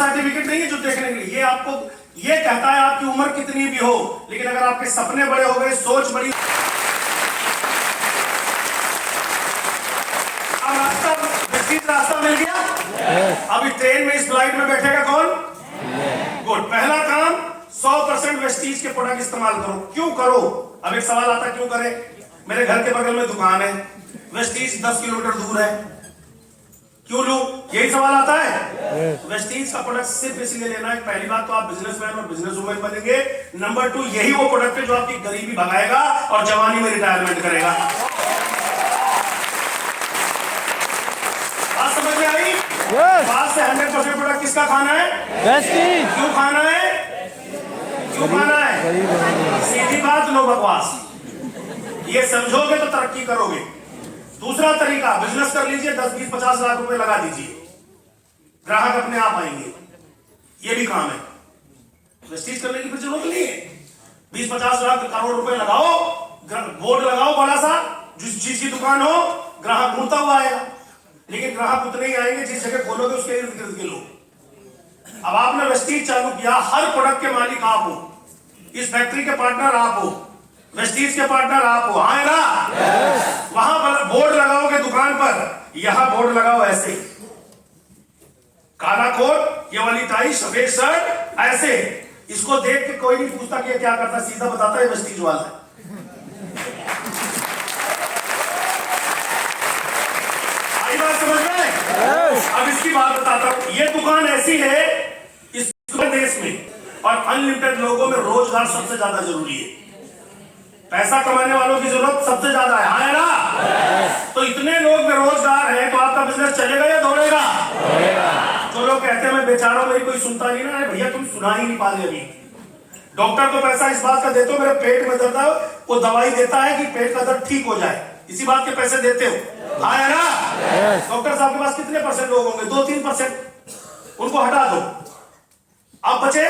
Certificate नहीं है जो देखने के लिए, ये आपको ये कहता है आपकी उम्र कितनी भी हो, लेकिन अगर आपके सपने बड़े हो गए, सोच बड़ी, रास्ता मिल गया। अभी ट्रेन में इस फ्लाइट में बैठेगा कौन? गुड। पहला काम 100% वेस्टीज के प्रोडक्ट इस्तेमाल करो। क्यों करो? अब एक सवाल आता क्यों करें? मेरे घर के बगल में दुकान है, वेस्टीज 10 किलोमीटर दूर है, क्यों लूं? यही सवाल आता है। वेस्टीज का प्रोडक्ट सिर्फ इसलिए लेना है, पहली बात तो आप बिजनेसमैन और बिजनेस वुमेन बनेंगे, नंबर 2 यही वो प्रोडक्ट है जो आपकी गरीबी भगाएगा और जवानी में रिटायरमेंट करेगा। बात समझ में आई? बात से 100% प्रोडक्ट किसका खाना है? वेस्टीज। क्यों खाना है? क्यों खाना है? सीधी बात, नो बकवास। ये समझोगे तो तरक्की करोगे। दूसरा तरीका, बिजनेस कर लीजिए, 10, 20, 50 लाख रुपए लगा दीजिए, ग्राहक अपने आप आएंगे। ये भी काम है। वेस्टीज करने की फिर जरूरत नहीं है। 20-50 लाख करोड़ रुपए लगाओ, बोर्ड लगाओ बड़ा सा, जिस चीज की दुकान हो, ग्राहक घूमता हुआ आएगा। लेकिन ग्राहक उतने ही आएंगे जिस जगह खोलोगे उसके इर्द गिर्द के लोग। अब आपने वेस्टीज चालू किया, हर प्रोडक्ट के मालिक आप हो, इस फैक्ट्री के पार्टनर आप हो, वेस्टीज के पार्टनर आप हो, हाँ है ना? वहां पर बोर्ड लगाओगे दुकान पर, यहां बोर्ड लगाओ ऐसे, काला कोट, ये वाली टाई, सफेद शर्ट, ऐसे। इसको देख के कोई नहीं पूछता कि ये क्या करता, सीधा बताता है वेस्टीज वाला है। आई बात समझ में? अब इसकी बात बताता हूं। ये दुकान ऐसी है इस देश में, और अनलिमिटेड लोगों में रोजगार सबसे ज्यादा जरूरी है। पैसा कमाने वालों की जरूरत सबसे ज्यादा है, हाँ है ना? तो इतने लोग बेरोजगार हैं, तो आपका बिजनेस चलेगा या दौड़ेगा? जो लोग कहते हैं मैं बेचारा हूं, मेरी कोई सुनता नहीं ना, भैया तुम सुना ही नहीं पा रहे। अभी डॉक्टर को पैसा इस बात का देते हो मेरे पेट में दर्द है, वो दवाई देता है कि पेट का दर्द ठीक हो जाए, इसी बात के पैसे देते हो, हाँ है ना? डॉक्टर साहब के पास कितने % लोग होंगे? 2-3%। उनको हटा दो, अब बचे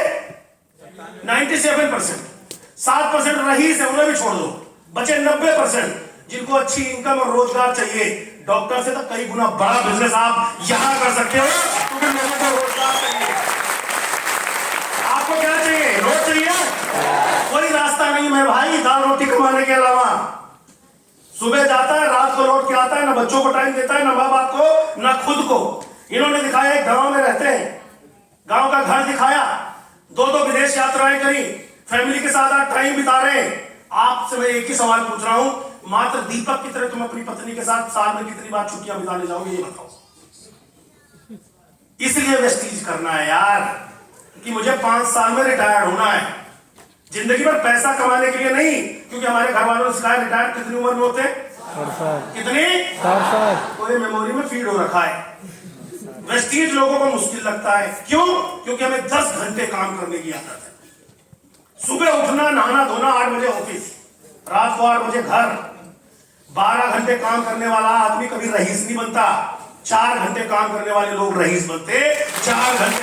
97%। 7% रईस है, उन्हें भी छोड़ दो, बचे 90% जिनको अच्छी इनकम और रोजगार चाहिए। डॉक्टर से तो कई गुना बड़ा बिजनेस आप यहां कर सकते हो, क्योंकि लोगों को रोजगार चाहिए। आपको क्या चाहिए? रोज चाहिए? कोई रास्ता नहीं है भाई दाल रोटी कमाने के अलावा। सुबह जाता है, रात को लौट के आता है, ना बच्चों को टाइम देता है, ना माँ बाप को, ना खुद को। इन्होंने दिखाया एक गांव में रहते हैं, गांव का घर दिखाया, 2-2 विदेश यात्राएं करी, फैमिली के साथ आज टाइम बिता रहे हैं। आपसे मैं एक ही सवाल पूछ रहा हूं, मात्र दीपक की तरह तुम अपनी पत्नी के साथ साल में कितनी बार छुट्टियां बिताने जाओगे, ये बताओ। इसलिए वेस्टीज करना है यार, कि मुझे 5 साल में रिटायर होना है। जिंदगी भर पैसा कमाने के लिए नहीं, क्योंकि हमारे घर वालों ने सिखाया रिटायर कितनी उम्र में होते? कितनी? 60 साल। तो ये मेमोरी में फीड हो रखा है। वेस्टीज लोगों को मुश्किल लगता है, क्यों? क्योंकि हमें 10 घंटे काम करने की आदत है। सुबह उठना, नहाना धोना, 8 बजे ऑफिस, रात को 8 बजे घर। 12 घंटे काम करने वाला आदमी कभी रईस नहीं बनता। 4 घंटे काम करने वाले लोग रईस बनते। 4 घंटे